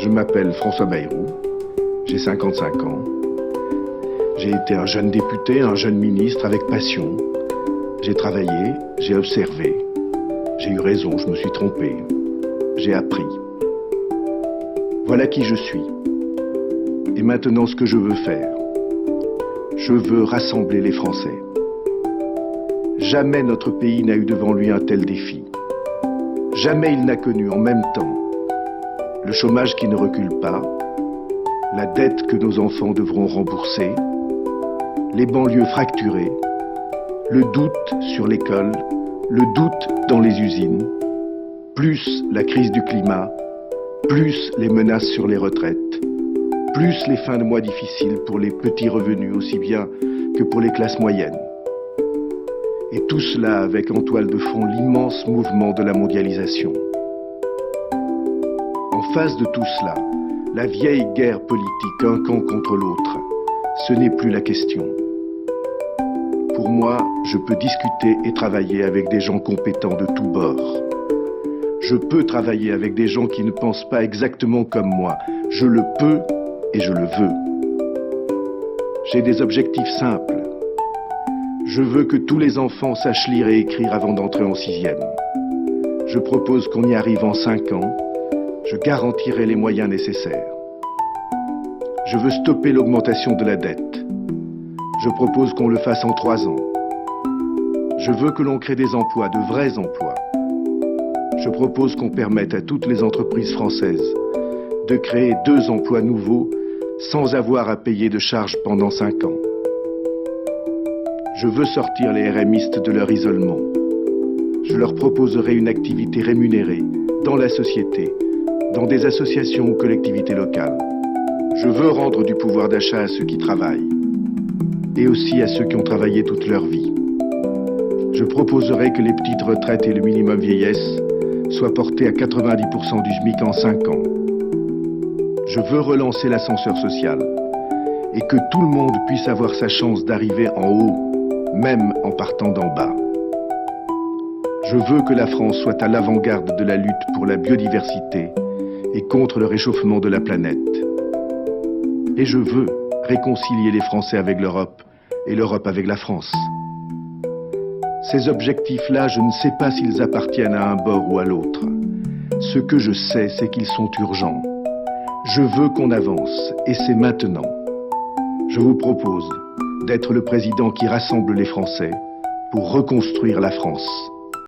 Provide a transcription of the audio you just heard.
Je m'appelle François Bayrou, j'ai 55 ans. J'ai été un jeune député, un jeune ministre avec passion. J'ai travaillé, j'ai observé. J'ai eu raison, je me suis trompé. J'ai appris. Voilà qui je suis. Et maintenant ce que je veux faire. Je veux rassembler les Français. Jamais notre pays n'a eu devant lui un tel défi. Jamais il n'a connu en même temps le chômage qui ne recule pas, la dette que nos enfants devront rembourser, les banlieues fracturées, le doute sur l'école, le doute dans les usines, plus la crise du climat, plus les menaces sur les retraites, plus les fins de mois difficiles pour les petits revenus aussi bien que pour les classes moyennes. Et tout cela avec en toile de fond l'immense mouvement de la mondialisation. En face de tout cela, la vieille guerre politique, un camp contre l'autre, ce n'est plus la question. Pour moi, je peux discuter et travailler avec des gens compétents de tous bords. Je peux travailler avec des gens qui ne pensent pas exactement comme moi. Je le peux et je le veux. J'ai des objectifs simples. Je veux que tous les enfants sachent lire et écrire avant d'entrer en 6e. Je propose qu'on y arrive en 5 ans. Je garantirai les moyens nécessaires. Je veux stopper l'augmentation de la dette. Je propose qu'on le fasse en 3 ans. Je veux que l'on crée des emplois, de vrais emplois. Je propose qu'on permette à toutes les entreprises françaises de créer 2 emplois nouveaux sans avoir à payer de charges pendant 5 ans. Je veux sortir les RMistes de leur isolement. Je leur proposerai une activité rémunérée dans la société, dans des associations ou collectivités locales. Je veux rendre du pouvoir d'achat à ceux qui travaillent et aussi à ceux qui ont travaillé toute leur vie. Je proposerai que les petites retraites et le minimum vieillesse soient portés à 90% du SMIC en 5 ans. Je veux relancer l'ascenseur social et que tout le monde puisse avoir sa chance d'arriver en haut, même en partant d'en bas. Je veux que la France soit à l'avant-garde de la lutte pour la biodiversité et contre le réchauffement de la planète. Et je veux réconcilier les Français avec l'Europe et l'Europe avec la France. Ces objectifs-là, je ne sais pas s'ils appartiennent à un bord ou à l'autre. Ce que je sais, c'est qu'ils sont urgents. Je veux qu'on avance, et c'est maintenant. Je vous propose d'être le président qui rassemble les Français pour reconstruire la France.